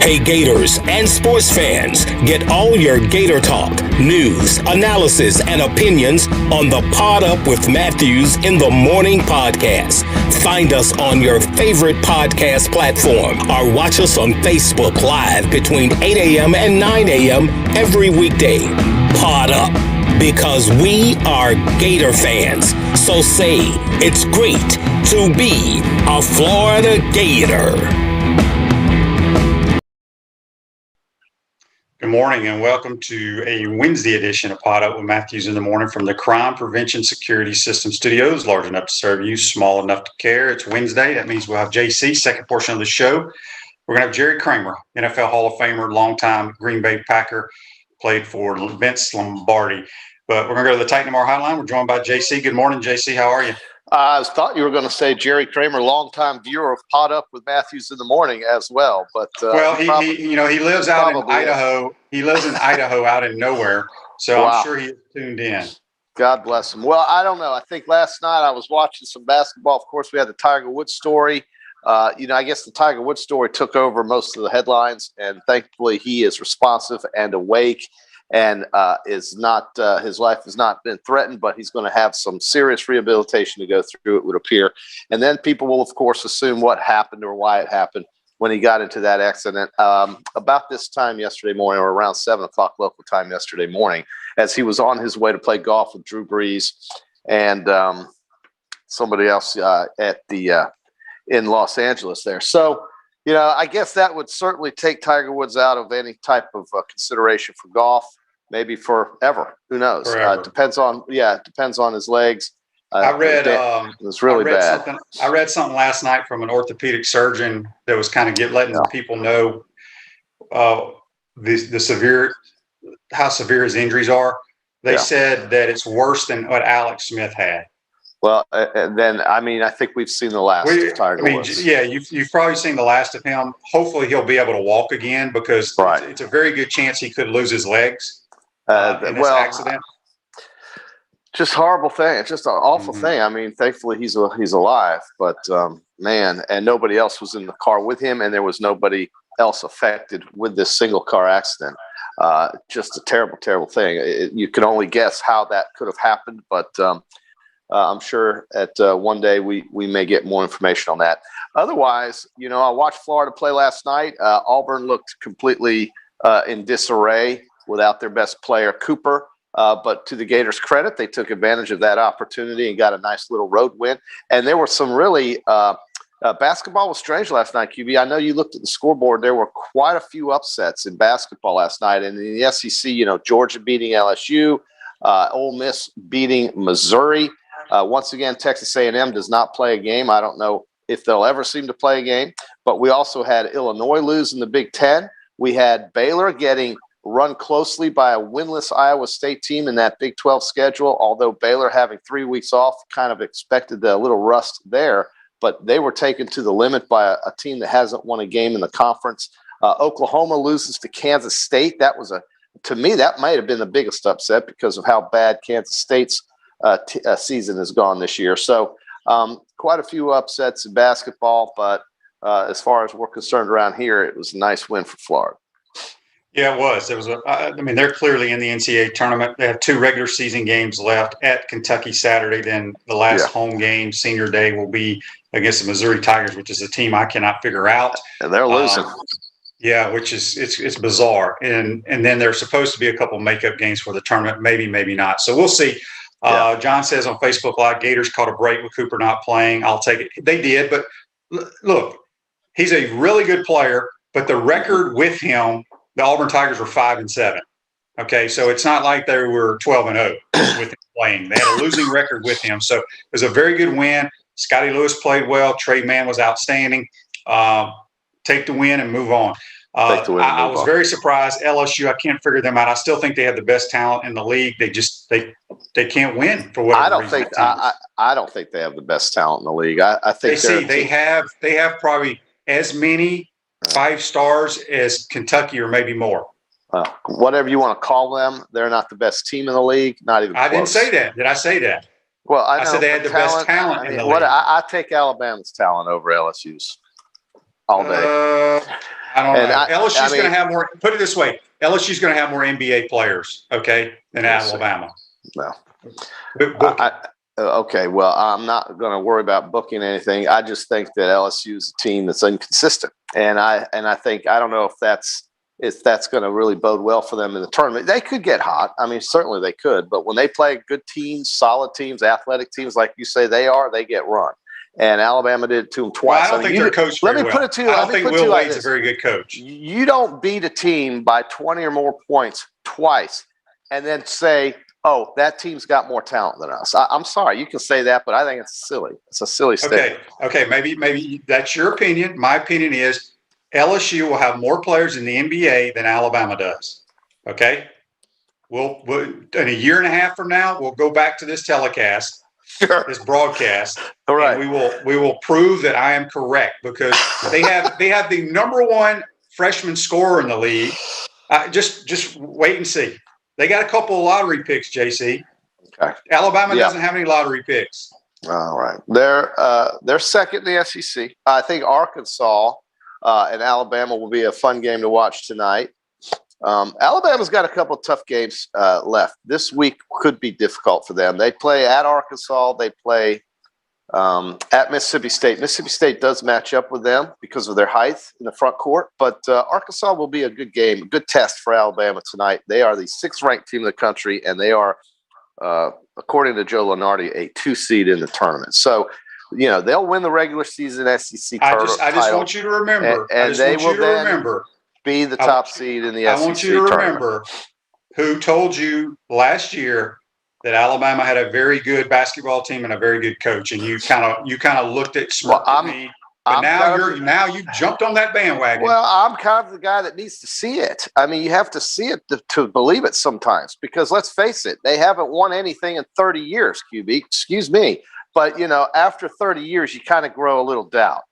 Hey Gators and sports fans, get all your Gator talk, news, analysis, and opinions on the Pod Up with Matthews in the Morning podcast. Find us on your favorite podcast platform or watch us on Facebook Live between 8 a.m. and 9 a.m. every weekday. Pod Up, because we are Gator fans. So say it's great to be a Florida Gator. Good morning and welcome to a Wednesday edition of Pod Up with Matthews in the Morning from the Crime Prevention Security System Studios, large enough to serve you, small enough to care. It's Wednesday. That means we'll have JC, second portion of the show. We're going to have Jerry Kramer, NFL Hall of Famer, longtime Green Bay Packer, played for Vince Lombardi. But we're going to go to the Titan MR Hotline. We're joined by JC. Good morning, JC. How are you? I thought you were going to say Jerry Kramer, longtime viewer of Pod Up with Matthews in the Morning as well. But he lives out in Idaho. He lives in Idaho, out in nowhere. So wow. I'm sure he's tuned in. God bless him. Well, I don't know. I think last night I was watching some basketball. Of course, we had the Tiger Woods story. I guess the Tiger Woods story took over most of the headlines, and thankfully he is responsive and awake. And is not his life has not been threatened, but he's going to have some serious rehabilitation to go through, it would appear. And then people will, of course, assume what happened or why it happened when he got into that accident. About this time yesterday morning, or around 7 o'clock local time yesterday morning, as he was on his way to play golf with Drew Brees and somebody else in Los Angeles there. So, I guess that would certainly take Tiger Woods out of any type of consideration for golf. Maybe forever. Who knows? Depends on his legs. I read it's really bad. I read something last night from an orthopedic surgeon that was kind of letting people know the severe, how severe his injuries are. They said that it's worse than what Alex Smith had. Well, and then I think we've seen the last of Tiger Woods. Yeah, you've probably seen the last of him. Hopefully, he'll be able to walk again because it's a very good chance he could lose his legs in this accident. Just horrible thing. It's just an awful thing. Thankfully he's alive, but man, and nobody else was in the car with him, and there was nobody else affected with this single car accident. Just a terrible, terrible thing. You can only guess how that could have happened, but I'm sure at one day we may get more information on that. Otherwise, I watched Florida play last night. Auburn looked completely in disarray without their best player, Cooper. But to the Gators' credit, they took advantage of that opportunity and got a nice little road win. And there were some really basketball was strange last night, QB. I know you looked at the scoreboard. There were quite a few upsets in basketball last night. And in the SEC, Georgia beating LSU, Ole Miss beating Missouri. Once again, Texas A&M does not play a game. I don't know if they'll ever seem to play a game. But we also had Illinois lose in the Big Ten. We had Baylor getting run closely by a winless Iowa State team in that Big 12 schedule, although Baylor having 3 weeks off kind of expected a little rust there, but they were taken to the limit by a team that hasn't won a game in the conference. Oklahoma loses to Kansas State. That was to me, that might have been the biggest upset because of how bad Kansas State's season has gone this year. So quite a few upsets in basketball, but as far as we're concerned around here, it was a nice win for Florida. Yeah, it was. They're clearly in the NCAA tournament. They have 2 regular season games left at Kentucky Saturday. Then the last home game, senior day, will be against the Missouri Tigers, which is a team I cannot figure out. And they're losing. Which is it's bizarre. And then there's supposed to be a couple makeup games for the tournament. Maybe, maybe not. So we'll see. John says on Facebook Live, Gators caught a break with Cooper not playing. I'll take it. They did, but look, he's a really good player. But the record with him, the Auburn Tigers were 5-7. Okay, so it's not like they were 12-0 with him playing. They had a losing record with him, so it was a very good win. Scotty Lewis played well. Trey Mann was outstanding. Take the win and move on. I was very surprised. LSU, I can't figure them out. I still think they have the best talent in the league. They can't win for whatever reason. I don't think they have the best talent in the league. I think they have probably as many 5 stars as Kentucky or maybe more. Whatever you want to call them, they're not the best team in the league. Not even. I didn't say that. Did I say that? Well, I said they had the best talent in the league. I take Alabama's talent over LSU's all day. I don't know. LSU's going to have more. Put it this way: LSU's going to have more NBA players, okay, than Alabama. No. Okay. Well, I'm not going to worry about booking anything. I just think that LSU is a team that's inconsistent, and I think I don't know if that's going to really bode well for them in the tournament. They could get hot. I mean, certainly they could, but when they play good teams, solid teams, athletic teams, like you say they are, they get run. And Alabama did it to them twice. Well, I don't think they're coached very well. Let me put it to you. I don't think Will Wade's a very good coach. You don't beat a team by 20 or more points twice and then say, oh, that team's got more talent than us. I'm sorry. You can say that, but I think it's silly. It's a silly statement. Okay. Maybe that's your opinion. My opinion is LSU will have more players in the NBA than Alabama does. Okay? We'll in a year and a half from now, we'll go back to this telecast. Sure. This broadcast, all right. And we will prove that I am correct because they have the number one freshman scorer in the league. Just wait and see. They got a couple of lottery picks, JC. Okay. Alabama doesn't have any lottery picks. All right, they're second in the SEC. I think Arkansas and Alabama will be a fun game to watch tonight. Alabama's got a couple of tough games left. This week could be difficult for them. They play at Arkansas. They play at Mississippi State. Mississippi State does match up with them because of their height in the front court. But Arkansas will be a good game, a good test for Alabama tonight. They are the 6th-ranked team in the country, and they are, according to Joe Lunardi, a 2 seed in the tournament. So, they'll win the regular season SEC title. I just want you to remember. And they will remember. Be the top seed in the SEC. I want you to remember who told you last year that Alabama had a very good basketball team and a very good coach, and you kind of looked at me. But now you jumped on that bandwagon. Well, I'm kind of the guy that needs to see it. I mean, you have to see it to believe it sometimes because let's face it, they haven't won anything in 30 years, QB. Excuse me, but after 30 years, you kind of grow a little doubt.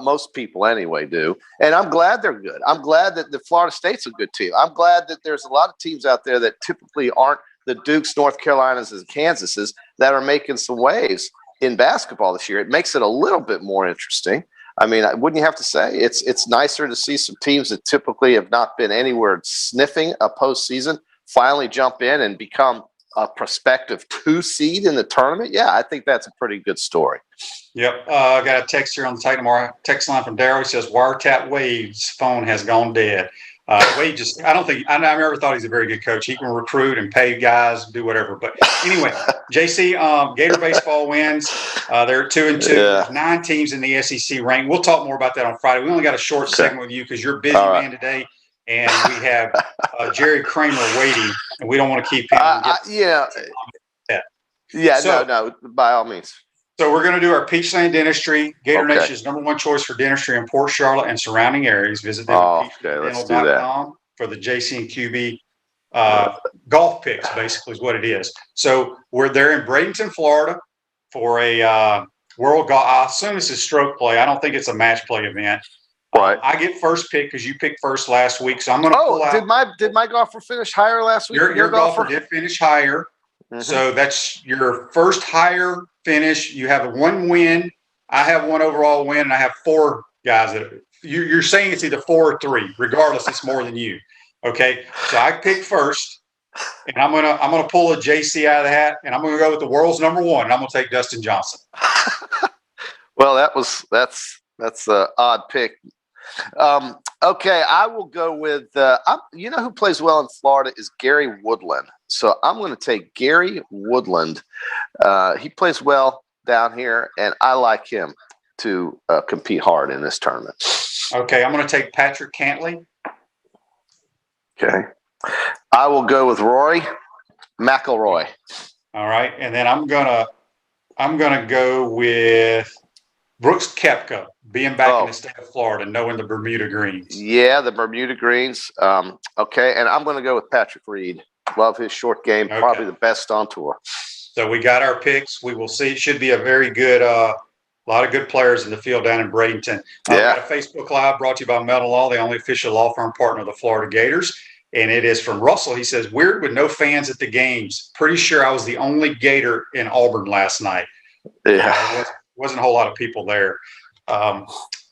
Most people anyway do. And I'm glad they're good. I'm glad that the Florida State's a good team. I'm glad that there's a lot of teams out there that typically aren't the Dukes, North Carolinas, and Kansases that are making some waves in basketball this year. It makes it a little bit more interesting. I mean, wouldn't you have to say? It's nicer to see some teams that typically have not been anywhere sniffing a postseason finally jump in and become a prospective 2 seed in the tournament. Yeah, I think that's a pretty good story. Yep. I got a text here on the Titan Tomorrow text line from Daryl. He says, Wiretap Wade's phone has gone dead. Wade I never thought he's a very good coach. He can recruit and pay guys, do whatever. But anyway, JC, Gator baseball wins. They're 2-2. Yeah. There's 9 teams in the SEC rank. We'll talk more about that on Friday. We only got a short segment with you because you're a busy man today. And we have Jerry Kramer waiting, and we don't want to keep him. No, by all means. So we're going to do our Peachland Dentistry. Gator Nation's #1 choice for dentistry in Port Charlotte and surrounding areas. Visit them at peachlanddental.com for the JC and QB golf picks, basically is what it is. So we're there in Bradenton, Florida for a World Golf. I assume this is stroke play. I don't think it's a match play event. Right. I get first pick because you picked first last week. So I'm going to pull out. Did my golfer finish higher last week? Your golfer did finish higher. Mm-hmm. So that's your first higher finish. You have 1 win. I have 1 overall win, and I have 4 guys that you're saying it's either 4 or 3. Regardless, it's more than you. Okay. So I picked first, and I'm gonna pull a JC out of the hat, and I'm gonna go with the world's #1, and I'm gonna take Dustin Johnson. Well, that's an odd pick. Okay, I will go with who plays well in Florida is Gary Woodland. So I'm going to take Gary Woodland. He plays well down here, and I like him to compete hard in this tournament. Okay, I'm going to take Patrick Cantley. Okay, I will go with Rory McIlroy. All right, and then I'm gonna go with Brooks Koepka, being back in the state of Florida, knowing the Bermuda Greens. Yeah, the Bermuda Greens. Okay, and I'm going to go with Patrick Reed. Love his short game. Okay. Probably the best on tour. So we got our picks. We will see. It should be a very good, a lot of good players in the field down in Bradenton. We got a Facebook Live brought to you by Metal Law, the only official law firm partner of the Florida Gators. And it is from Russell. He says, weird with no fans at the games. Pretty sure I was the only Gator in Auburn last night. Yeah. Wasn't a whole lot of people there.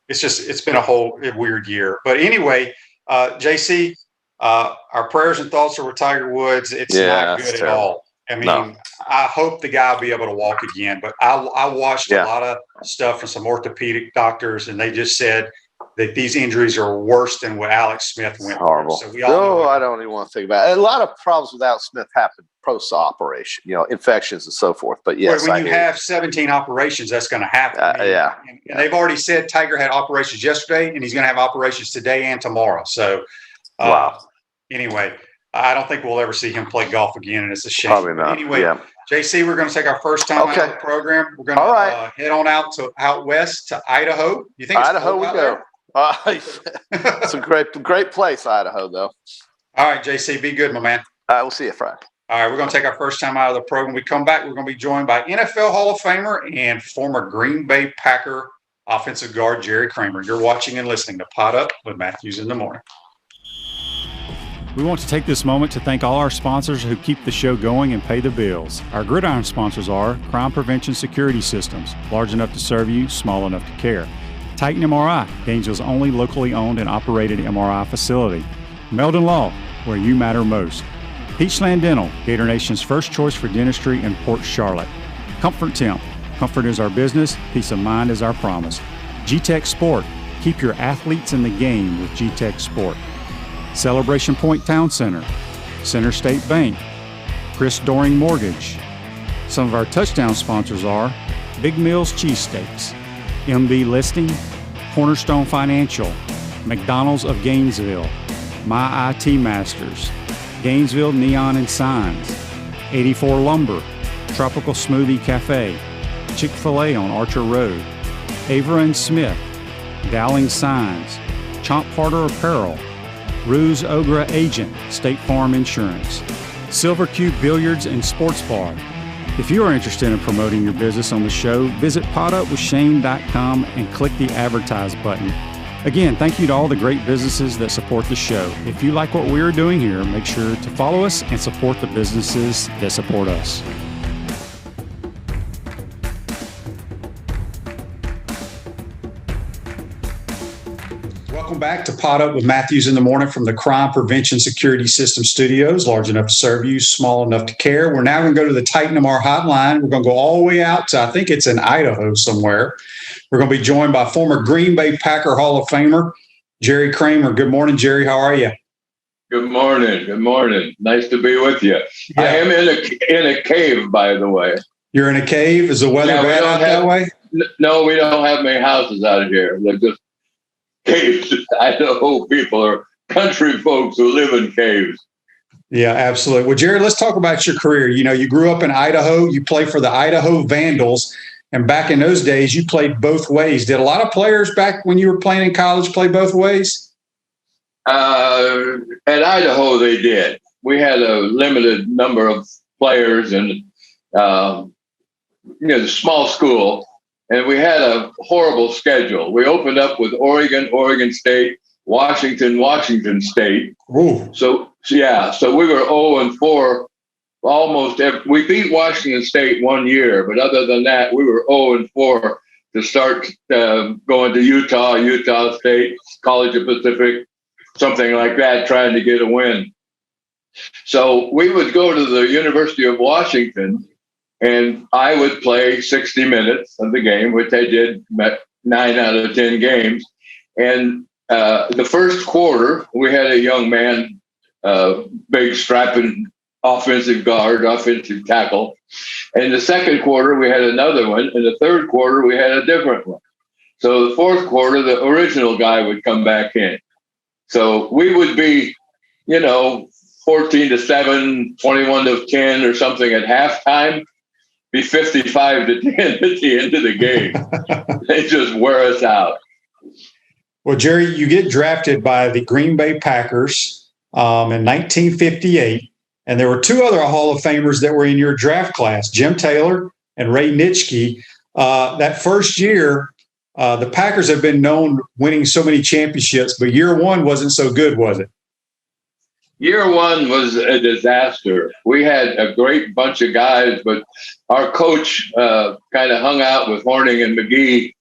it's been a whole weird year. But anyway, JC, our prayers and thoughts are with Tiger Woods. It's not good at all. I mean, I hope the guy will be able to walk again. But I watched a lot of stuff from some orthopedic doctors, and they just said that these injuries are worse than what Alex Smith went through. So we all I don't even want to think about it. A lot of problems with Alex Smith happened post-operation, infections and so forth. But yes, when you have 17 operations, that's going to happen. And they've already said Tiger had operations yesterday, and he's going to have operations today and tomorrow. So, anyway, I don't think we'll ever see him play golf again, and it's a shame. Probably not. Anyway, JC, we're going to take our first time out of the program. We're going to head on out west to Idaho. You think Idaho we go? It's a great place, Idaho, though. All right, JC, be good, my man. All right, we'll see you Friday. All right, we're going to take our first time out of the program. When we come back, we're going to be joined by NFL Hall of Famer and former Green Bay Packer offensive guard Jerry Kramer. You're watching and listening to Pot Up with Matthews in the Morning. We want to take this moment to thank all our sponsors who keep the show going and pay the bills. Our gridiron sponsors are Crime Prevention Security Systems, large enough to serve you, small enough to care. Titan MRI, Gainesville's only locally owned and operated MRI facility. Meldon Law, where you matter most. Peachland Dental, Gator Nation's first choice for dentistry in Port Charlotte. Comfort Temp, comfort is our business, peace of mind is our promise. G-Tech Sport, keep your athletes in the game with G-Tech Sport. Celebration Point Town Center, Center State Bank, Chris Doring Mortgage. Some of our touchdown sponsors are Big Mills Cheesesteaks, MB Listing, Cornerstone Financial, McDonald's of Gainesville, My IT Masters, Gainesville Neon and Signs, 84 Lumber, Tropical Smoothie Cafe, Chick-fil-A on Archer Road, Avra and Smith, Dowling Signs, Chomp Carter Apparel, Ruse Ogra Agent, State Farm Insurance, Silver Cube Billiards and Sports Bar. If you are interested in promoting your business on the show, visit potupwithshane.com and click the Advertise button. Again, thank you to all the great businesses that support the show. If you like what we are doing here, make sure to follow us and support the businesses that support us. Welcome back to Pot Up with Matthews in the Morning from the Crime Prevention Security System Studios, large enough to serve you, small enough to care. We're now going to go to the Titan MR hotline. We're going to go all the way out to, I think it's in Idaho somewhere. We're going to be joined by former Green Bay Packer Hall of Famer, Jerry Kramer. Good morning, Jerry. How are you? Good morning. Good morning. Nice to be with you. Yeah. I am in a cave, by the way. You're in a cave? Is the weather bad out that way? No, we don't have many houses out here. They're just caves. I know people are country folks who live in caves. Yeah, absolutely. Well, Jerry, let's talk about your career. You know, you grew up in Idaho. You played for the Idaho Vandals. And back in those days, you played both ways. Did a lot of players back when you were playing in college play both ways? At Idaho, they did. We had a limited number of players and, the small school. And we had a horrible schedule. We opened up with Oregon State, Washington State. Ooh. So we were 0-4. We beat Washington State one year, but other than that, we were 0-4 to start going to Utah State, College of Pacific, something like that, trying to get a win. So we would go to the University of Washington, and I would play 60 minutes of the game, which I did 9 out of 10 games. And the first quarter, we had a young man, big strapping offensive guard, offensive tackle. And the second quarter, we had another one. And the third quarter, we had a different one. So the fourth quarter, the original guy would come back in. So we would be, 14-7, 21-10 or something at halftime, be 55-10 at the end of the game. They just wear us out. Well, Jerry, you get drafted by the Green Bay Packers in 1958. And there were two other Hall of Famers that were in your draft class, Jim Taylor and Ray Nitschke. That first year, the Packers have been known winning so many championships, but year one wasn't so good, was it? Year one was a disaster. We had a great bunch of guys, but our coach kind of hung out with Horning and McGee,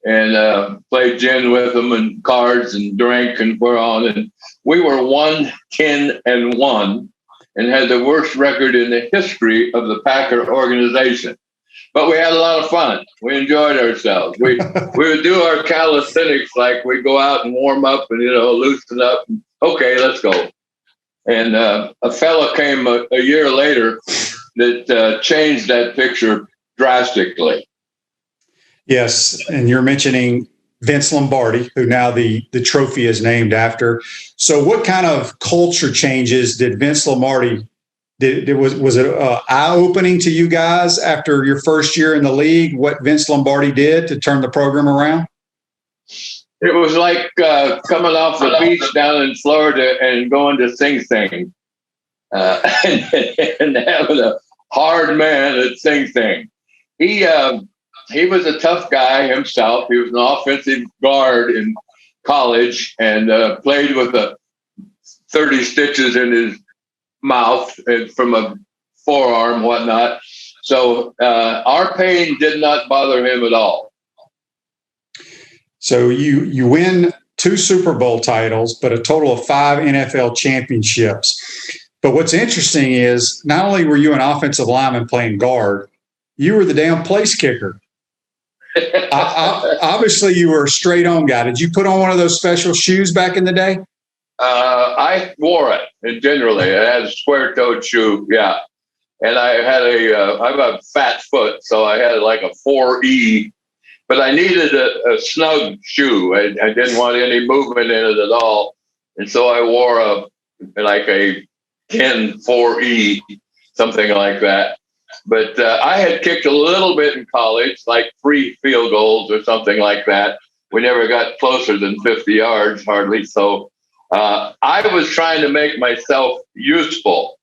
and played gin with them and cards and drank and were on. And we were 1-10-1 and had the worst record in the history of the Packer organization. But we had a lot of fun. We enjoyed ourselves. We would do our calisthenics, like we'd go out and warm up and, loosen up. And, okay, let's go. And a fella came a year later that changed that picture drastically. Yes, and you're mentioning Vince Lombardi, who now the trophy is named after. So what kind of culture changes did Vince Lombardi was it eye-opening to you guys after your first year in the league, what Vince Lombardi did to turn the program around? It was like coming off the beach down in Florida and going to Sing Sing and having a hard man at Sing Sing. He was a tough guy himself. He was an offensive guard in college and played with 30 stitches in his mouth and from a forearm, whatnot. So our pain did not bother him at all. So you win 2 Super Bowl titles, but a total of 5 NFL championships. But what's interesting is not only were you an offensive lineman playing guard, you were the damn place kicker. Obviously, you were a straight-on guy. Did you put on one of those special shoes back in the day? I wore it, and generally. I had a square-toed shoe, yeah. And I had I have a fat foot, so I had like a 4E. But I needed a snug shoe. I didn't want any movement in it at all. And so I wore a 10 4E, something like that. But I had kicked a little bit in college, like 3 field goals or something like that. We never got closer than 50 yards, hardly. So I was trying to make myself useful.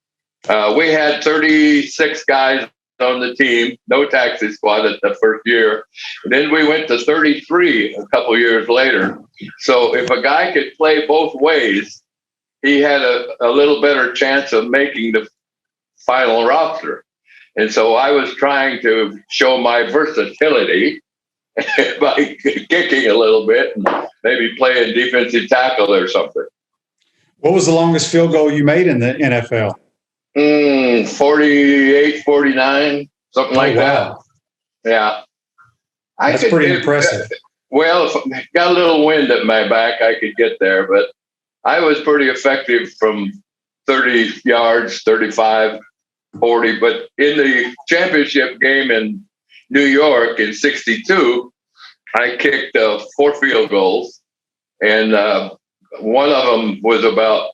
We had 36 guys on the team, no taxi squad at the first year. And then we went to 33 a couple years later. So if a guy could play both ways, he had a little better chance of making the final roster. And so I was trying to show my versatility by kicking a little bit and maybe playing defensive tackle or something. What was the longest field goal you made in the NFL? 48, 49, something like that. Yeah. That's pretty impressive. Well, if I got a little wind at my back, I could get there, but I was pretty effective from 30 yards, 35, 40. But in the championship game in New York in 62, I kicked 4 field goals, and one of them was about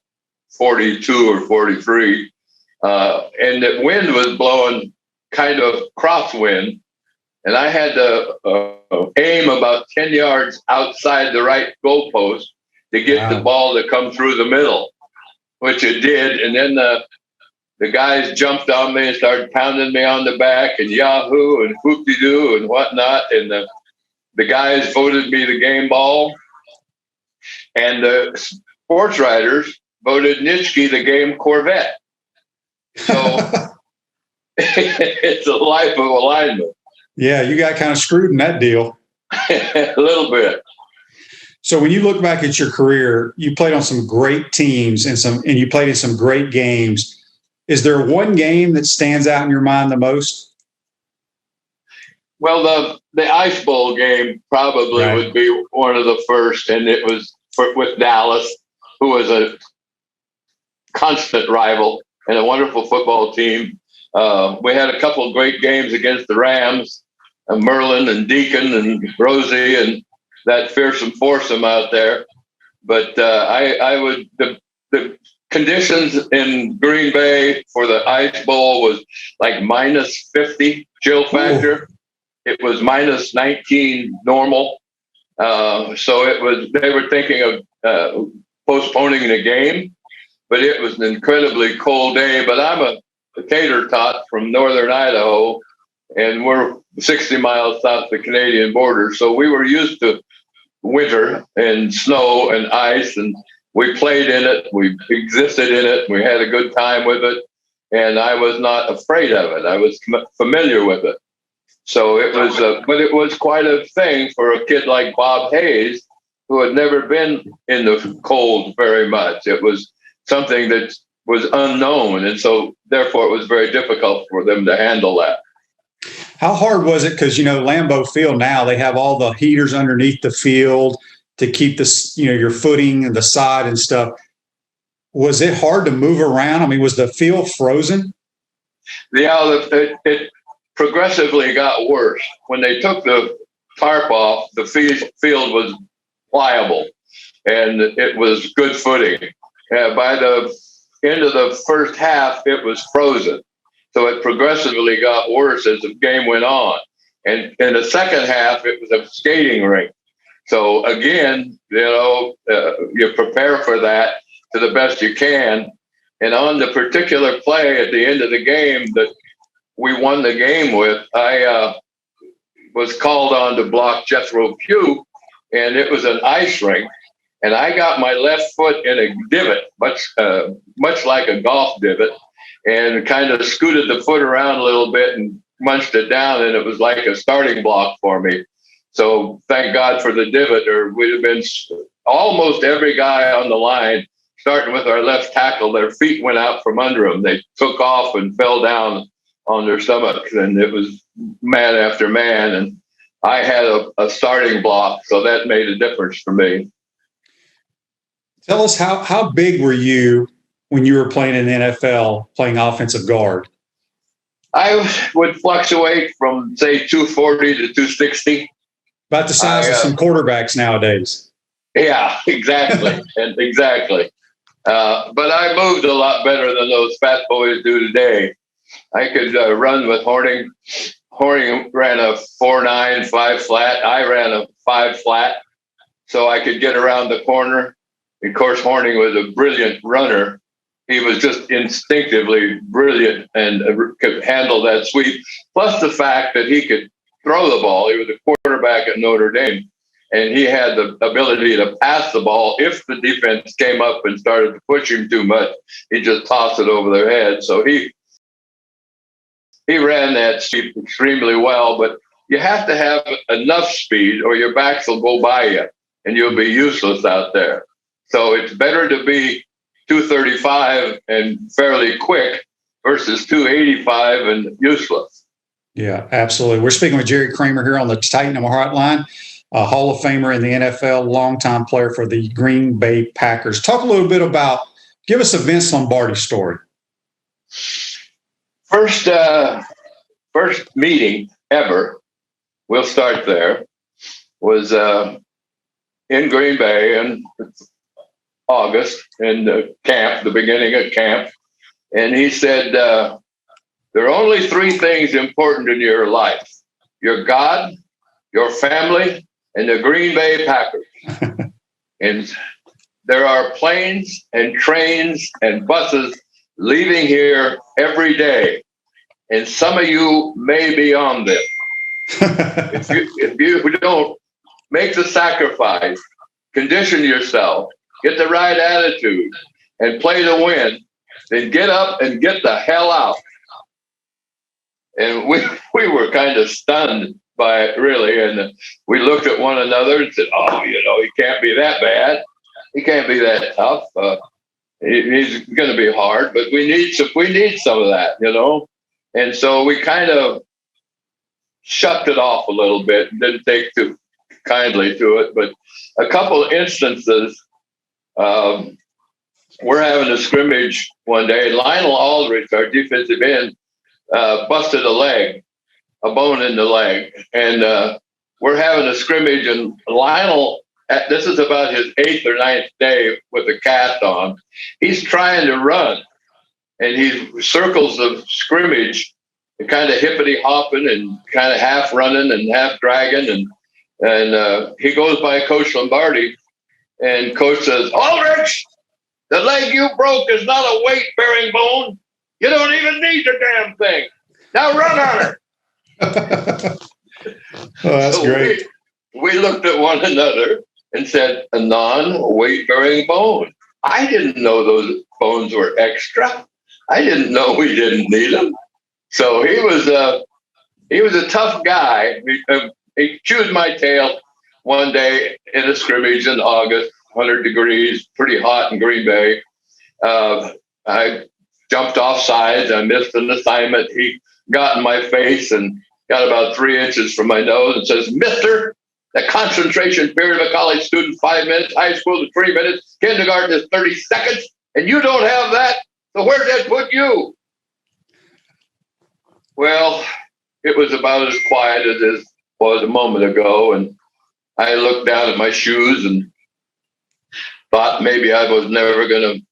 42 or 43. And the wind was blowing kind of crosswind, and I had to aim about 10 yards outside the right goalpost to get the ball to come through the middle, which it did. And then the guys jumped on me and started pounding me on the back and Yahoo and whoop-de-doo and whatnot. And the guys voted me the game ball, and the sports writers voted Nitschke the game Corvette. So it's the life of a lineman. Yeah, you got kind of screwed in that deal. A little bit. So when you look back at your career, you played on some great teams and you played in some great games. Is there one game that stands out in your mind the most? Well, the Ice Bowl game probably would be one of the first, and it was with Dallas, who was a constant rival and a wonderful football team. We had a couple of great games against the Rams, Merlin and Deacon and Rosie and that fearsome foursome out there. But the conditions in Green Bay for the Ice Bowl was like minus 50 chill factor. Ooh. It was minus 19 normal. So they were thinking of postponing the game. But it was an incredibly cold day. But I'm a tater tot from northern Idaho, and we're 60 miles south of the Canadian border. So we were used to winter and snow and ice, and we played in it. We existed in it. We had a good time with it, and I was not afraid of it. I was familiar with it. So it was, but it was quite a thing for a kid like Bob Hayes, who had never been in the cold very much. It was something that was unknown, and so therefore it was very difficult for them to handle that. How hard was it? Because, Lambeau Field now, they have all the heaters underneath the field to keep this, your footing and the side and stuff. Was it hard to move around? I mean, was the field frozen? Yeah, it progressively got worse. When they took the tarp off, the field was pliable and it was good footing. By the end of the first half, it was frozen. So it progressively got worse as the game went on. And in the second half, it was a skating rink. So again, you prepare for that to the best you can. And on the particular play at the end of the game that we won the game with, I was called on to block Jethro Pugh, and it was an ice rink. And I got my left foot in a divot, much like a golf divot, and kind of scooted the foot around a little bit and munched it down, and it was like a starting block for me. So thank God for the divot, or we'd have been almost every guy on the line, starting with our left tackle, their feet went out from under them. They took off and fell down on their stomachs, and it was man after man. And I had a starting block, so that made a difference for me. Tell us, how big were you when you were playing in the NFL, playing offensive guard? I would fluctuate from, say, 240 to 260. About the size of some quarterbacks nowadays. Yeah, exactly. Exactly. But I moved a lot better than those fat boys do today. I could run with Horning. Horning ran a 4.9, 5 flat. I ran a 5 flat, so I could get around the corner. Of course, Horning was a brilliant runner. He was just instinctively brilliant and could handle that sweep. Plus the fact that he could throw the ball. He was a quarterback at Notre Dame, and he had the ability to pass the ball. If the defense came up and started to push him too much, he just tossed it over their head. So he ran that sweep extremely well, but you have to have enough speed or your backs will go by you and you'll be useless out there. So it's better to be 235 and fairly quick versus 285 and useless. Yeah, absolutely. We're speaking with Jerry Kramer here on the Titan Hotline, a Hall of Famer in the NFL, longtime player for the Green Bay Packers. Talk a little bit give us a Vince Lombardi story. First meeting ever, we'll start there, was in Green Bay in August in the beginning of camp. And he said, there are only 3 things important in your life: your God, your family, and the Green Bay Packers. And there are planes and trains and buses leaving here every day. And some of you may be on them. If you don't make the sacrifice, condition yourself, get the right attitude, and play to win, then get up and get the hell out. And we were kind of stunned by it, really. And we looked at one another and said, oh, he can't be that bad. He can't be that tough. He's going to be hard, but we need some of that, And so we kind of shucked it off a little bit and didn't take too kindly to it. But a couple of instances, we're having a scrimmage one day. Lionel Aldrich, our defensive end, busted a bone in the leg. And we're having a scrimmage, and Lionel, this is about his 8th or 9th day with a cast on. He's trying to run, and he circles the scrimmage, kind of hippity hopping and kind of half running and half dragging. And he goes by Coach Lombardi, and Coach says, Aldrich, the leg you broke is not a weight-bearing bone. You don't even need the damn thing. Now run on it. Oh, that's great. We looked at one another and said, a non-weight-bearing bone. I didn't know those bones were extra. I didn't know we didn't need them. So he was He was a tough guy. He chewed my tail one day in a scrimmage in August, 100 degrees, pretty hot in Green Bay. I jumped off sides. I missed an assignment. He got in my face and got about 3 inches from my nose and says, "Mister, the concentration period of a college student, 5 minutes, high school is 3 minutes, kindergarten is 30 seconds, and you don't have that? So where'd that put you?" Well, it was about as quiet as it was a moment ago, and I looked down at my shoes and thought maybe I was never going to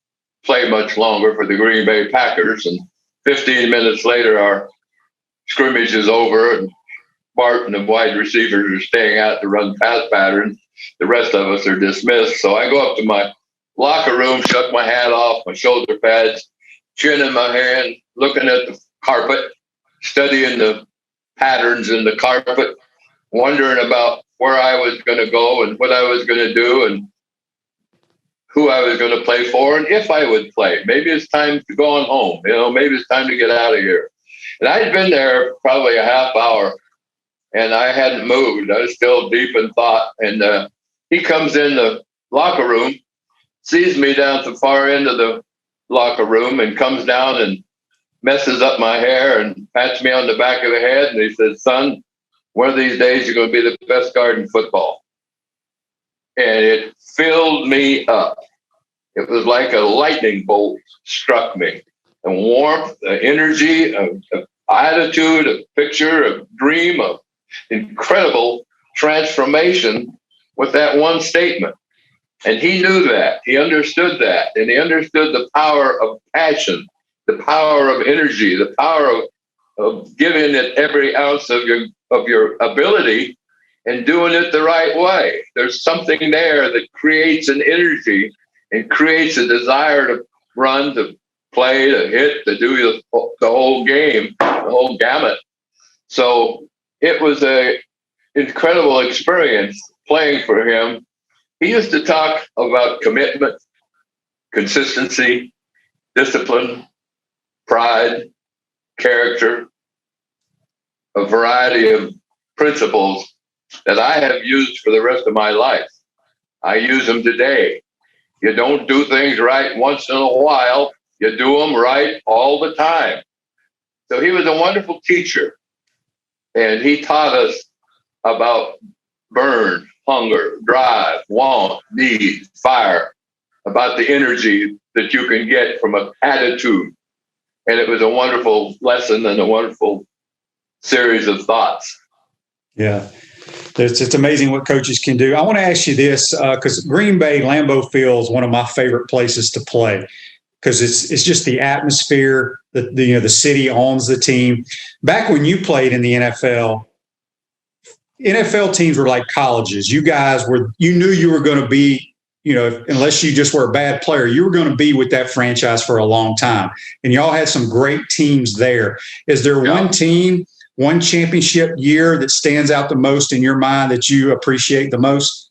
play much longer for the Green Bay Packers. And 15 minutes later, our scrimmage is over, and Bart and the wide receivers are staying out to run pass patterns. The rest of us are dismissed. So I go up to my locker room, shuck my hat off, my shoulder pads, chin in my hand, looking at the carpet, studying the patterns in the carpet, wondering about where I was going to go and what I was going to do and who I was going to play for and if I would play. Maybe it's time to go on home. Maybe it's time to get out of here. And I'd been there probably a half hour, and I hadn't moved. I was still deep in thought. And he comes in the locker room, sees me down at the far end of the locker room, and comes down and messes up my hair and pats me on the back of the head. And he says, "Son, one of these days you're going to be the best guard in football." And it filled me up. It was like a lightning bolt struck me. And warmth, energy, attitude, a picture, a dream, of incredible transformation with that one statement. And he knew that. He understood that. And he understood the power of passion, the power of energy, the power of giving it every ounce of your ability and doing it the right way. There's something there that creates an energy and creates a desire to run, to play, to hit, to do the whole game, the whole gamut. So it was an incredible experience playing for him. He used to talk about commitment, consistency, discipline, pride, character, a variety of principles that I have used for the rest of my life. I use them today. You don't do things right once in a while. You do them right all the time. So he was a wonderful teacher. And he taught us about burn, hunger, drive, want, need, fire, about the energy that you can get from an attitude. And it was a wonderful lesson and a wonderful series of thoughts. Yeah. It's amazing what coaches can do. I want to ask you this, because Green Bay, Lambeau Field is one of my favorite places to play because it's just the atmosphere. The city owns the team. Back when you played in the NFL teams were like colleges. You guys you knew you were going to be, unless you just were a bad player, you were going to be with that franchise for a long time. And y'all had some great teams there. Is there one team, one championship year that stands out the most in your mind that you appreciate the most?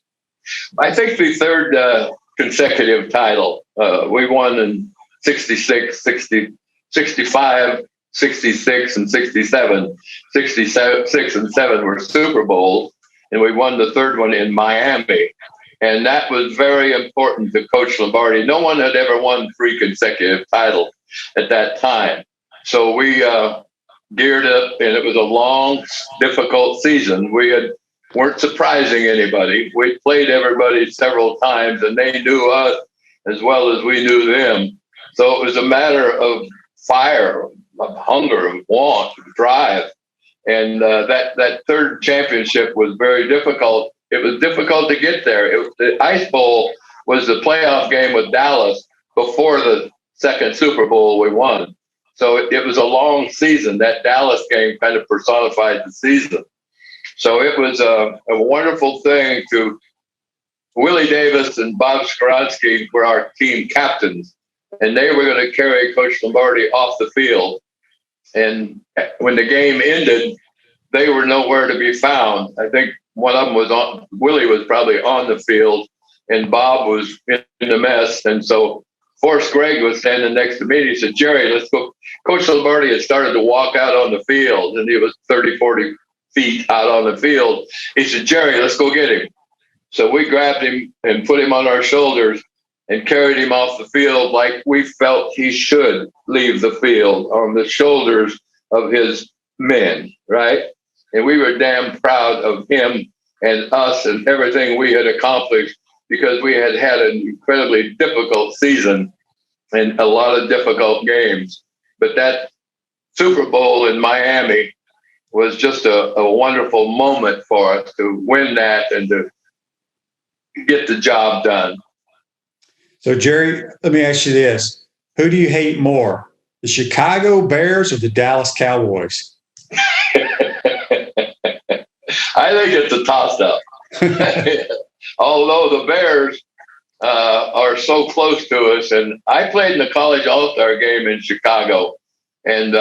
I think the third consecutive title. We won in 66, 60, 65, 66, and 67. 66 and 7 were Super Bowls, and we won the third one in Miami. And that was very important to Coach Lombardi. No one had ever won 3 consecutive titles at that time. So we geared up, and it was a long, difficult season. We weren't surprising anybody. We played everybody several times, and they knew us as well as we knew them. So it was a matter of fire, of hunger, of want, of drive. And that third championship was very difficult. It was difficult to get there. The Ice Bowl was the playoff game with Dallas before the second Super Bowl we won. So it was a long season. That Dallas game kind of personified the season. So it was a wonderful thing to Willie Davis and Bob Skoronsky were our team captains, and they were going to carry Coach Lombardi off the field. And when the game ended, they were nowhere to be found. I think one of them Willie was probably on the field, and Bob was in the mess. And so Forrest Gregg was standing next to me, and he said, Jerry, let's go. Coach Lombardi had started to walk out on the field, and he was 30, 40 feet out on the field. He said, Jerry, let's go get him. So we grabbed him and put him on our shoulders and carried him off the field like we felt he should leave the field, on the shoulders of his men, right? And we were damn proud of him and us and everything we had accomplished, because we had had an incredibly difficult season and a lot of difficult games. But that Super Bowl in Miami was just a wonderful moment for us to win that and to get the job done. So, Jerry, let me ask you this. Who do you hate more, the Chicago Bears or the Dallas Cowboys? I think it's a toss-up. Although the Bears are so close to us, and I played in the college all-star game in Chicago, and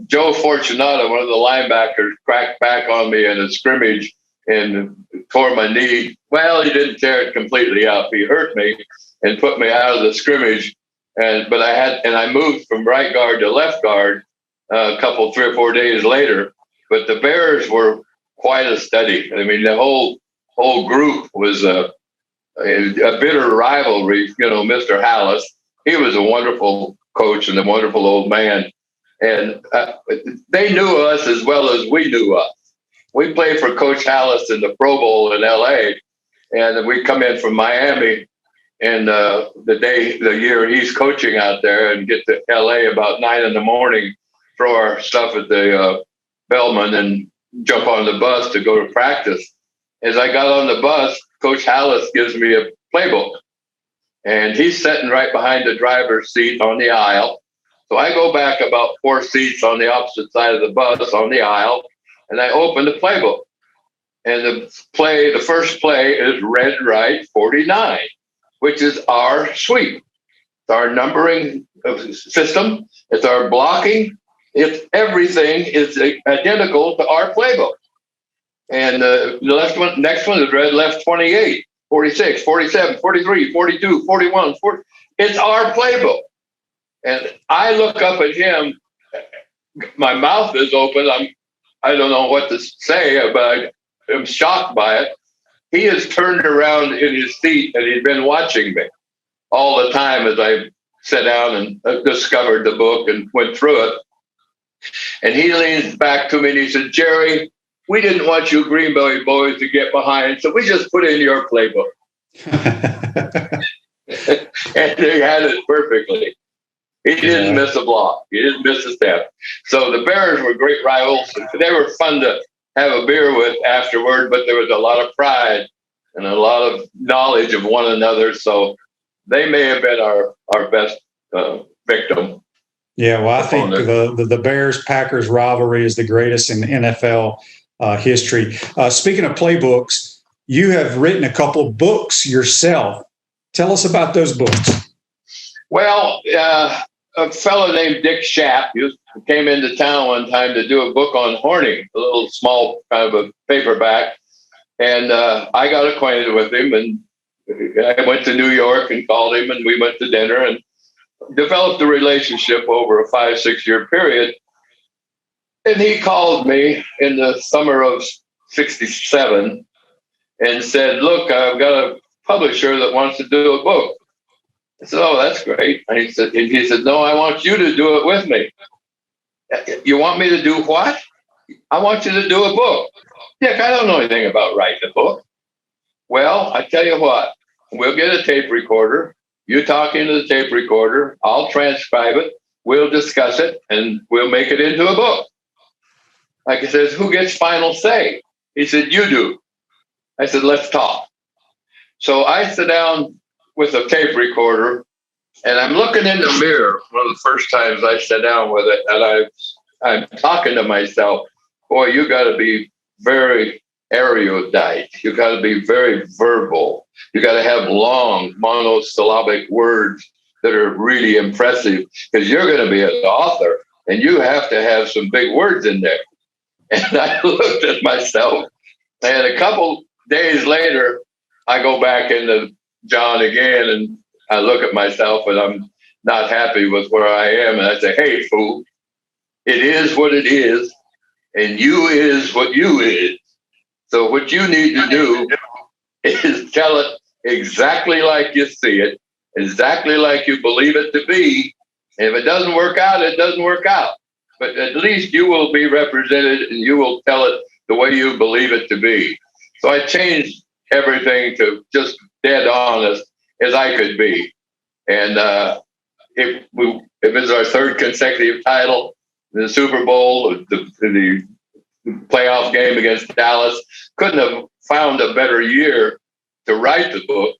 Joe Fortunato, one of the linebackers, cracked back on me in a scrimmage and tore my knee. Well, he didn't tear it completely up. He hurt me and put me out of the scrimmage. But I moved from right guard to left guard a couple, 3 or 4 days later. But the Bears were quite a study. I mean, the whole group was a bitter rivalry. You know, Mr. Hallis, he was a wonderful coach and a wonderful old man. And they knew us as well as we knew us. We played for Coach Hallis in the Pro Bowl in L.A., and we come in from Miami, and the year he's coaching out there, and get to L.A. about 9 a.m, throw our stuff at the Bellman and jump on the bus to go to practice. As I got on the bus, Coach Hallis gives me a playbook, and he's sitting right behind the driver's seat on the aisle. So I go back about 4 seats on the opposite side of the bus on the aisle, and I open the playbook. And the first play is red right 49, which is our sweep. It's our numbering system. It's our blocking. Everything is identical to our playbook. And the next one is red left 28, 46, 47, 43, 42, 41, 40. It's our playbook. And I look up at him. My mouth is open. I don't know what to say, but I'm shocked by it. He has turned around in his seat, and he's been watching me all the time as I sat down and discovered the book and went through it. And he leans back to me and he said, Jerry, we didn't want you Greenbelly boys to get behind, so we just put in your playbook. And they had it perfectly. He didn't miss a block. He didn't miss a step. So the Bears were great rivals. They were fun to have a beer with afterward, but there was a lot of pride and a lot of knowledge of one another. So they may have been our best victim. Yeah, well, I think the Bears-Packers rivalry is the greatest in NFL history. Speaking of playbooks, you have written a couple of books yourself. Tell us about those books. Well, a fellow named Dick Schaap came into town one time to do a book on horning, a little small kind of a paperback. And I got acquainted with him, and I went to New York and called him, and we went to dinner and developed a relationship over a 5-6 year period. And he called me in the summer of '67 and said, look, I've got a publisher that wants to do a book. I said, oh, that's great. And he said, no, I want you to do it with me. You want me to do what? I want you to do a book. Dick, I don't know anything about writing a book. Well, I tell you what, we'll get a tape recorder. You talk into the tape recorder. I'll transcribe it. We'll discuss it, and we'll make it into a book. Like he says, who gets final say? He said, you do. I said, let's talk. So I sit down with a tape recorder, and I'm looking in the mirror. One of the first times I sat down with it, and I'm talking to myself, boy, you got to be very erudite. You got to be very verbal. You got to have long monosyllabic words that are really impressive, because you're going to be an author, and you have to have some big words in there. And I looked at myself, and a couple days later, I go back into John again, and I look at myself, and I'm not happy with where I am. And I say, hey, fool, it is what it is, and you is what you is. So what you need to do is tell it exactly like you see it, exactly like you believe it to be. And if it doesn't work out, it doesn't work out. But at least you will be represented and you will tell it the way you believe it to be. So I changed everything to just dead honest as I could be. And it was our third consecutive title, the Super Bowl, the playoff game against Dallas. Couldn't have found a better year to write the book.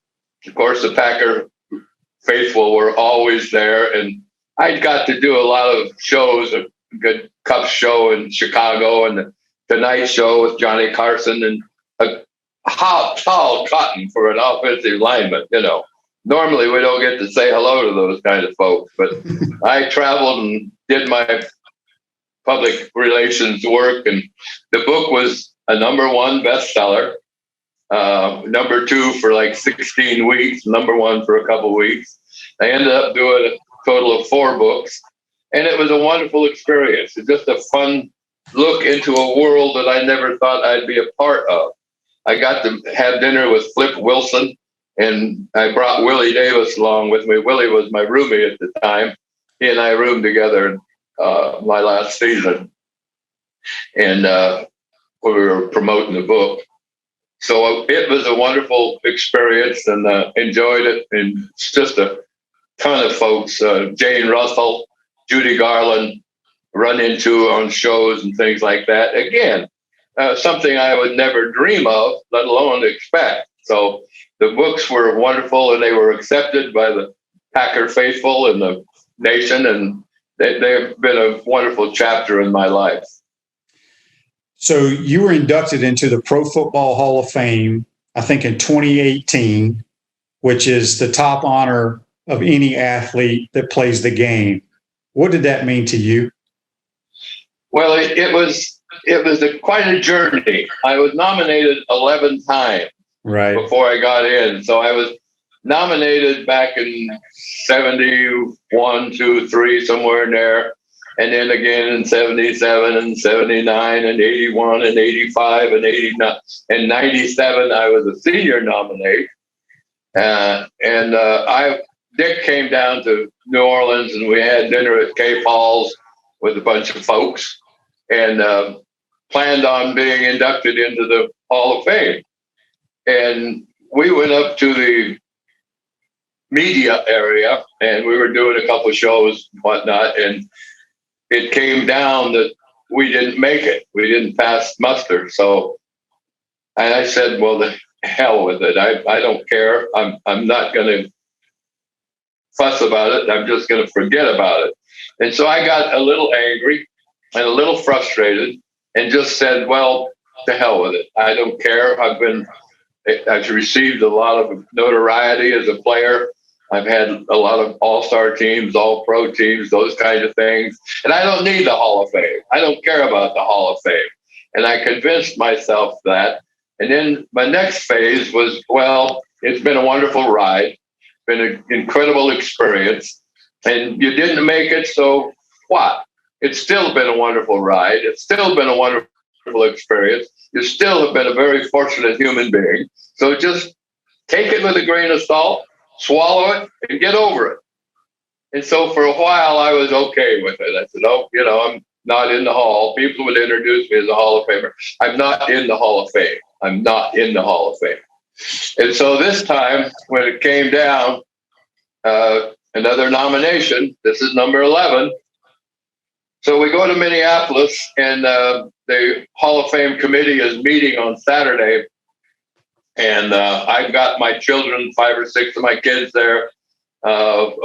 Of course, the Packer faithful were always there, and I got to do a lot of shows, a good Cup show in Chicago and the Tonight Show with Johnny Carson, and a tall cotton for an offensive lineman, you know. Normally, we don't get to say hello to those kind of folks, but I traveled and did my public relations work, and the book was a #1 bestseller, #2 for like 16 weeks, #1 for a couple weeks. I ended up doing a total of 4 books, and it was a wonderful experience. It's just a fun look into a world that I never thought I'd be a part of. I got to have dinner with Flip Wilson, and I brought Willie Davis along with me. Willie was my roomie at the time. He and I roomed together my last season, and we were promoting the book. So it was a wonderful experience, and enjoyed it. And it's just a ton of folks, Jane Russell, Judy Garland, run into on shows and things like that. Again, something I would never dream of, let alone expect. So the books were wonderful, and they were accepted by the Packer faithful and the nation, and they've been a wonderful chapter in my life. So you were inducted into the Pro Football Hall of Fame, I think in 2018, which is the top honor of any athlete that plays the game. What did that mean to you? Well, it was quite a journey. I was nominated 11 times before I got in. So I was nominated back in 71, 2, 3, somewhere in there. And then again in 77 and 79 and 81 and 85 and 89 and 97, I was a senior nominee. Dick came down to New Orleans, and we had dinner at K Falls with a bunch of folks, and planned on being inducted into the Hall of Fame. And we went up to the media area, and we were doing a couple of shows and whatnot, and it came down that we didn't make it. We didn't pass muster. So I said, well, the hell with it. I don't care. I'm not going to fuss about it. I'm just going to forget about it. And so I got a little angry and a little frustrated and just said, well, to hell with it. I don't care. I've received a lot of notoriety as a player. I've had a lot of all-star teams, all-pro teams, those kind of things. And I don't need the Hall of Fame. I don't care about the Hall of Fame. And I convinced myself that. And then my next phase was, well, it's been a wonderful ride, been an incredible experience. And you didn't make it, so what? It's still been a wonderful ride. It's still been a wonderful experience. You still have been a very fortunate human being. So just take it with a grain of salt, swallow it, and get over it. And so for a while, I was okay with it. I said, oh, I'm not in the Hall. People would introduce me as a Hall of Famer. I'm not in the Hall of Fame. I'm not in the Hall of Fame. And so this time, when it came down, another nomination, this is number 11. So we go to Minneapolis, and the Hall of Fame committee is meeting on Saturday. And I've got my children, 5 or 6 of my kids there,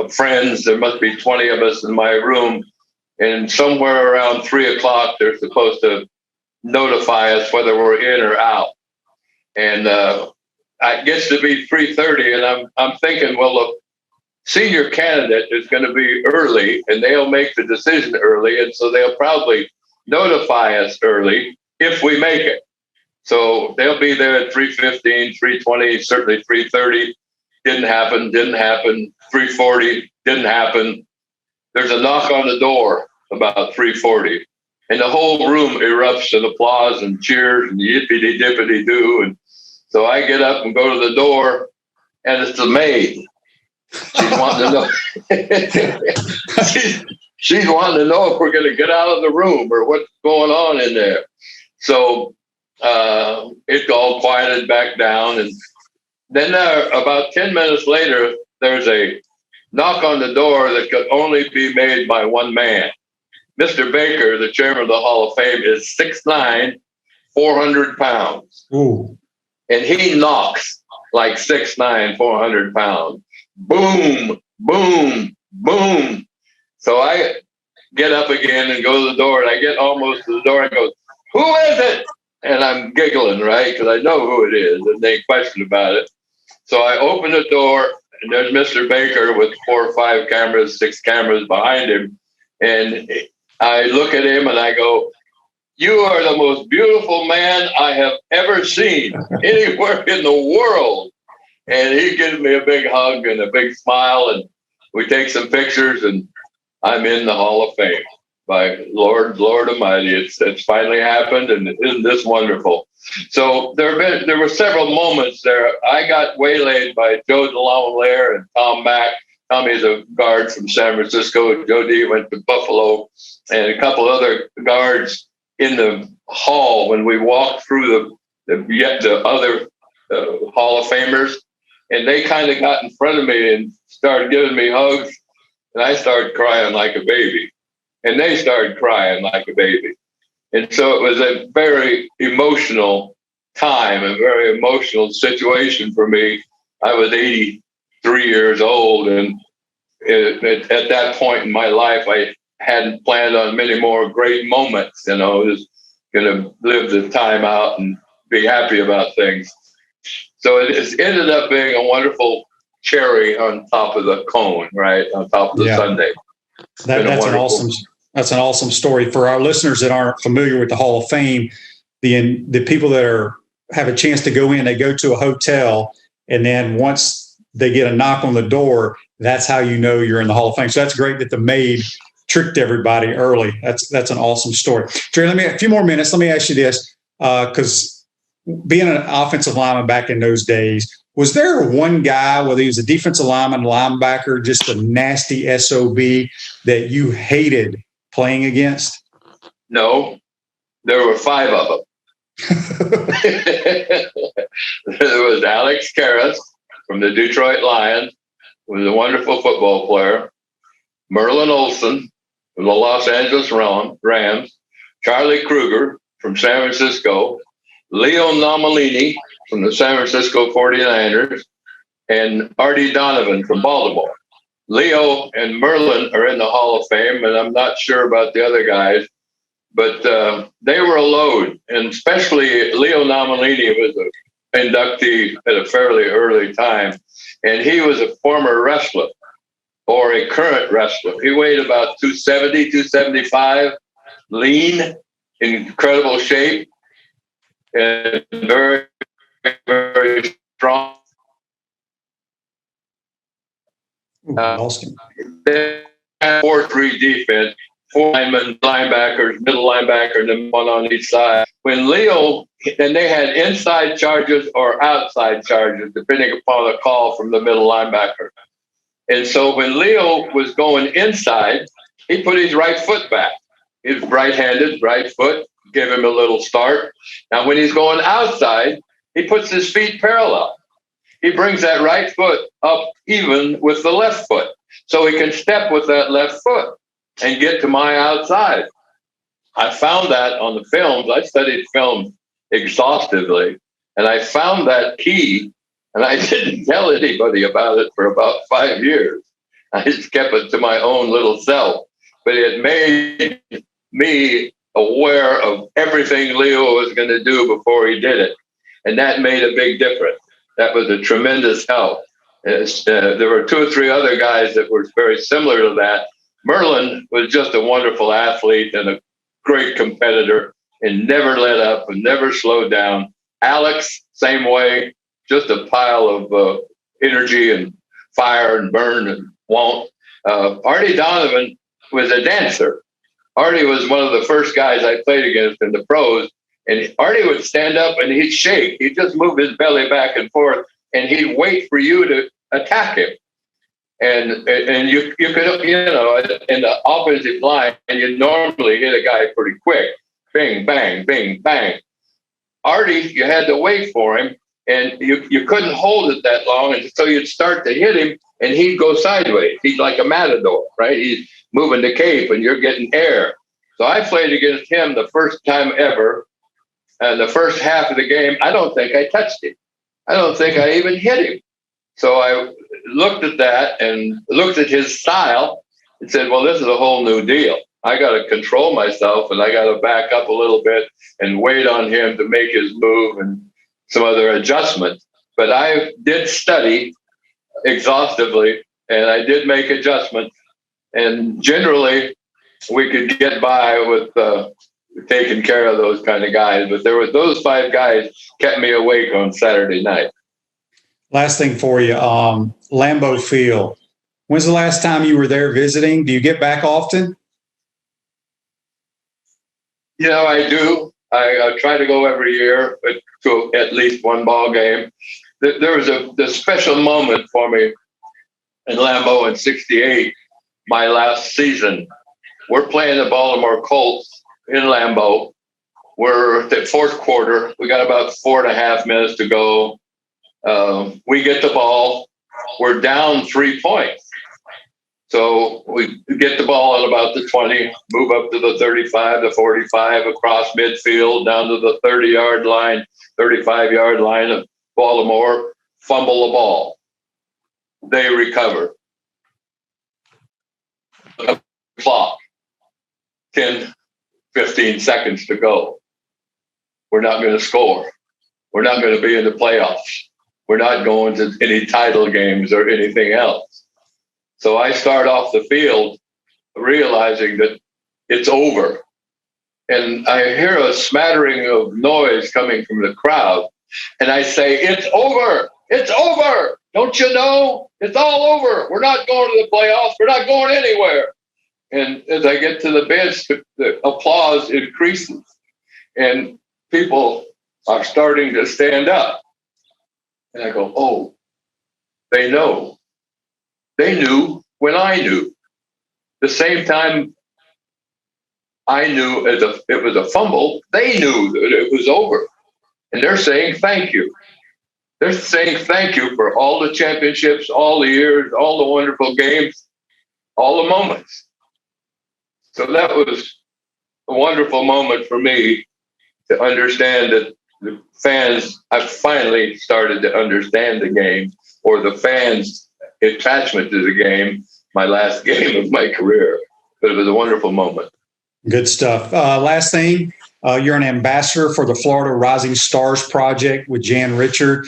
friends. There must be 20 of us in my room. And somewhere around 3 o'clock, they're supposed to notify us whether we're in or out. And it gets to be 3:30, and I'm thinking, well, the senior candidate is going to be early, and they'll make the decision early, and so they'll probably notify us early if we make it. So they'll be there at 3:15, 3:20, certainly 3:30. didn't happen. 3:40, didn't happen. There's a knock on the door about 3:40, and the whole room erupts in applause and cheers and yippity dippity doo. And so I get up and go to the door, and it's the maid. She's wanting to know. she's wanting to know if we're going to get out of the room or what's going on in there. So it all quieted back down, and then about 10 minutes later, there's a knock on the door that could only be made by one man. Mr. Baker, the chairman of the Hall of Fame, is 6'9", 400 pounds. Ooh. And he knocks like 6'9", 400 pounds. Boom, boom, boom. So I get up again and go to the door, and I get almost to the door and go, "Who is it?" And I'm giggling, right? Because I know who it is, and they question about it. So I open the door, and there's Mr. Baker with 4 or 5 cameras, 6 cameras behind him. And I look at him and I go, "You are the most beautiful man I have ever seen anywhere in the world." And he gives me a big hug and a big smile, and we take some pictures, and I'm in the Hall of Fame. By Lord Almighty, it's finally happened, and isn't this wonderful? So there were several moments there. I got waylaid by Joe DeLaware and Tom Mack. Tommy's a guard from San Francisco. Joe D went to Buffalo, and a couple other guards in the hall when we walked through the other Hall of Famers, and they kind of got in front of me and started giving me hugs, and I started crying like a baby. And they started crying like a baby. And so it was a very emotional time, a very emotional situation for me. I was 83 years old, and at that point in my life, I hadn't planned on many more great moments. Just going to live the time out and be happy about things. So it ended up being a wonderful cherry on top of the cone, right, on top of the sundae. That's an awesome story for our listeners that aren't familiar with the Hall of Fame. The people that have a chance to go in, they go to a hotel, and then once they get a knock on the door, that's how you know you're in the Hall of Fame. So that's great that the maid tricked everybody early. That's an awesome story. Jerry, a few more minutes. Let me ask you this, because being an offensive lineman back in those days, was there one guy, whether he was a defensive lineman, linebacker, just a nasty SOB that you hated playing against? No, there were 5 of them. There was Alex Karras from the Detroit Lions, who was a wonderful football player. Merlin Olsen from the Los Angeles Rams. Charlie Kruger from San Francisco. Leo Nomalini from the San Francisco 49ers. And Artie Donovan from Baltimore. Leo and Merlin are in the Hall of Fame, and I'm not sure about the other guys, but they were a load. And especially Leo Nomalini was an inductee at a fairly early time, and he was a former wrestler or a current wrestler. He weighed about 270, 275, lean, in incredible shape, and very, very strong. 4-3 defense, 4 linemen, linebackers, middle linebacker, and then 1 on each side. When Leo, and they had inside charges or outside charges, depending upon the call from the middle linebacker. And so when Leo was going inside, he put his right foot back. He's right-handed, right foot, give him a little start. Now when he's going outside, he puts his feet parallel. He brings that right foot up even with the left foot, so he can step with that left foot and get to my outside. I found that on the films. I studied film exhaustively, and I found that key, and I didn't tell anybody about it for about 5 years. I just kept it to my own little self, but it made me aware of everything Leo was going to do before he did it, and that made a big difference. That was a tremendous help. There were 2 or 3 other guys that were very similar to that. Merlin was just a wonderful athlete and a great competitor and never let up and never slowed down. Alex, same way, just a pile of energy and fire and burn and won't. Artie Donovan was a dancer. Artie was one of the first guys I played against in the pros, and Artie would stand up and he'd shake. He'd just move his belly back and forth, and he'd wait for you to attack him. And you could, in the offensive line, and you normally hit a guy pretty quick. Bing, bang, bing, bang. Artie, you had to wait for him, and you couldn't hold it that long, and so you'd start to hit him, and he'd go sideways. He's like a matador, right? He's moving the cape, and you're getting air. So I played against him the first time ever, and the first half of the game, I don't think I touched him. I don't think I even hit him. So I looked at that and looked at his style and said, well, this is a whole new deal. I got to control myself, and I got to back up a little bit and wait on him to make his move and some other adjustments. But I did study exhaustively, and I did make adjustments. And generally, we could get by with taking care of those kind of guys. But there was those 5 guys kept me awake on Saturday night. Last thing for you, Lambeau Field. When's the last time you were there visiting? Do you get back often? I do. I try to go every year to at least one ball game. There was a special moment for me in Lambeau in '68, my last season. We're playing the Baltimore Colts in Lambeau. We're at the fourth quarter. We got about 4.5 minutes to go. We get the ball. We're down 3 points. So we get the ball at about the 20, move up to the 35, the 45, across midfield, down to the 30-yard line, 35-yard line of Baltimore, fumble the ball. They recover. Clock, 10, 15 seconds to go. We're not going to score. We're not going to be in the playoffs. We're not going to any title games or anything else. So I start off the field realizing that it's over. And I hear a smattering of noise coming from the crowd. And I say, it's over. It's over. Don't you know? It's all over. We're not going to the playoffs. We're not going anywhere. And as I get to the bench, the applause increases. And people are starting to stand up. And I go, oh, they know. They knew when I knew. The same time I knew it was a fumble, they knew that it was over. And they're saying thank you. They're saying thank you for all the championships, all the years, all the wonderful games, all the moments. So that was a wonderful moment for me to understand that the fans, I finally started to understand the game, or the fans' attachment to the game, my last game of my career. But it was a wonderful moment. Good stuff. Last thing, you're an ambassador for the Florida Rising Stars Project with Jan Richard,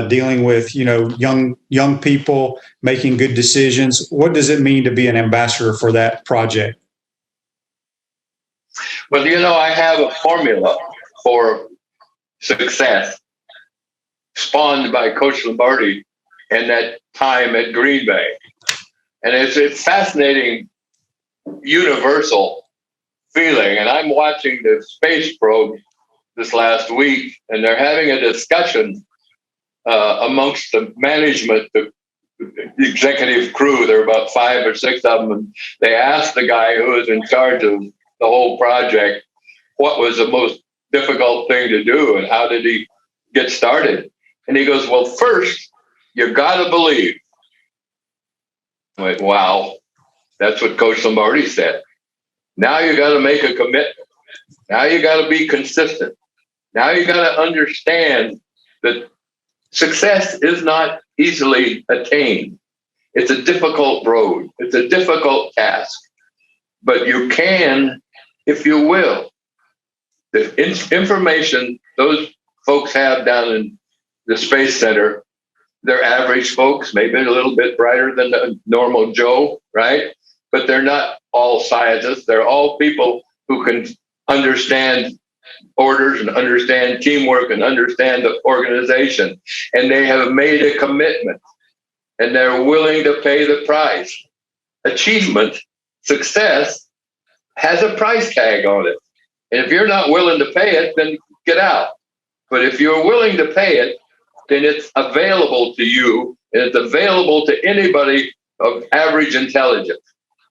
dealing with young people making good decisions. What does it mean to be an ambassador for that project? Well, I have a formula for success spawned by Coach Lombardi and that time at Green Bay. And it's a fascinating, universal feeling. And I'm watching the space probe this last week, and they're having a discussion amongst the management, the executive crew. There are about 5 or 6 of them. And they asked the guy who was in charge of the whole project what was the most difficult thing to do and how did he get started. And he goes, well, first, you got to believe. I went, wow, that's what Coach Lombardi said. Now you got to make a commitment. Now you got to be consistent. Now you got to understand that success is not easily attained. It's a difficult road. It's a difficult task. But you can, if you will. The information those folks have down in the Space Center, they're average folks, maybe a little bit brighter than the normal Joe, right? But they're not all scientists. They're all people who can understand orders and understand teamwork and understand the organization. And they have made a commitment. and they're willing to pay the price. Achievement, success has a price tag on it. And if you're not willing to pay it, then get out. But if you're willing to pay it, then it's available to you, and it's available to anybody of average intelligence.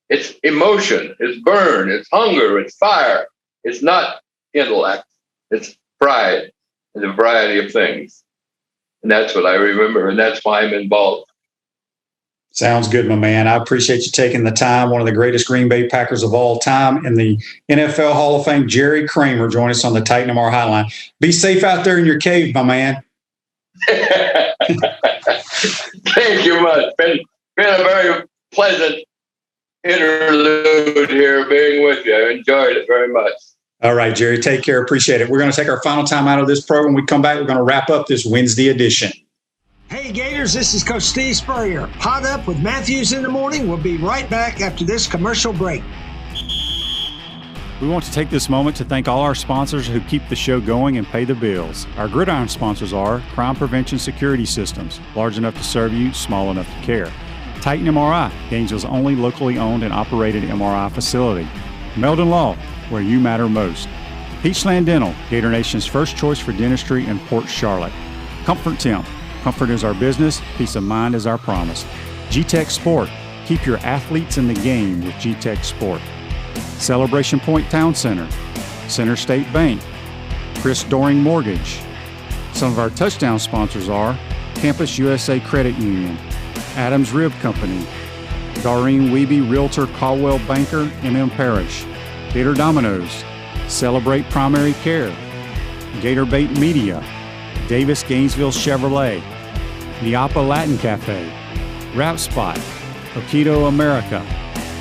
It's emotion, it's burn, it's hunger, it's fire. It's not intellect, it's pride and a variety of things. And that's what I remember, and that's why I'm involved. Sounds good, my man. I appreciate you taking the time. One of the greatest Green Bay Packers of all time in the NFL Hall of Fame, Jerry Kramer, join us on the Titan MR Hotline. Be safe out there in your cave, my man. Thank you much. Been a very pleasant interlude here being with you. I enjoyed it very much. All right, Jerry, take care. Appreciate it. We're going to take our final time out of this program. When we come back, we're going to wrap up this Wednesday edition. Hey Gators, this is Coach Steve Spurrier. Hot Up with Matthews in the morning. We'll be right back after this commercial break. We want to take this moment to thank all our sponsors who keep the show going and pay the bills. Our gridiron sponsors are Crime Prevention Security Systems, large enough to serve you, small enough to care. Titan MRI, Gainesville's only locally owned and operated MRI facility. Meldon Law, where you matter most. Peachland Dental, Gator Nation's first choice for dentistry in Port Charlotte. Comfort Temp, comfort is our business, peace of mind is our promise. G-Tech Sport, keep your athletes in the game with G-Tech Sport. Celebration Point Town Center, Center State Bank, Chris Doring Mortgage. Some of our touchdown sponsors are Campus USA Credit Union, Adams Rib Company, Doreen Wiebe Realtor Caldwell Banker, MM Parish, Gator Dominoes, Celebrate Primary Care, Gator Bait Media, Davis Gainesville Chevrolet, Niapa Latin Cafe, Rap Spot, Okido America,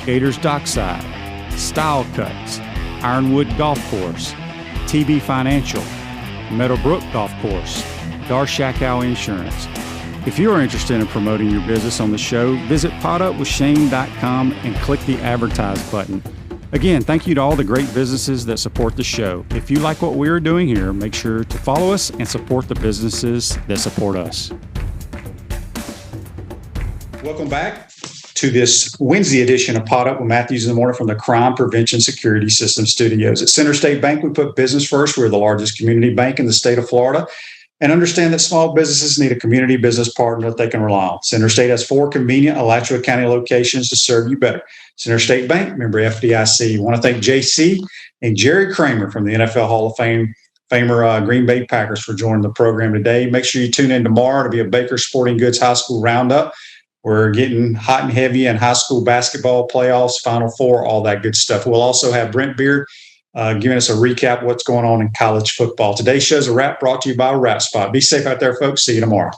Gators Dockside, Style Cuts, Ironwood Golf Course, TB Financial, Meadowbrook Golf Course, Darshakow Insurance. If you are interested in promoting your business on the show, visit potupwithshane.com and click the Advertise button. Again, thank you to all the great businesses that support the show. If you like what we are doing here, make sure to follow us and support the businesses that support us. Welcome back to this Wednesday edition of Pot Up with Matthews in the Morning from the Crime Prevention Security System Studios. At Center State Bank, we put business first. We're the largest community bank in the state of Florida, and understand that small businesses need a community business partner that they can rely on. Center State has 4 convenient Alachua County locations to serve you better. Center State Bank, member FDIC. I want to thank JC and Jerry Kramer from the NFL Hall of Famer Green Bay Packers for joining the program today. Make sure you tune in tomorrow to be a Baker Sporting Goods High School Roundup. We're getting hot and heavy in high school basketball playoffs, Final Four, all that good stuff. We'll also have Brent Beard giving us a recap of what's going on in college football. Today's show's a wrap brought to you by Rap Spot. Be safe out there, folks. See you tomorrow.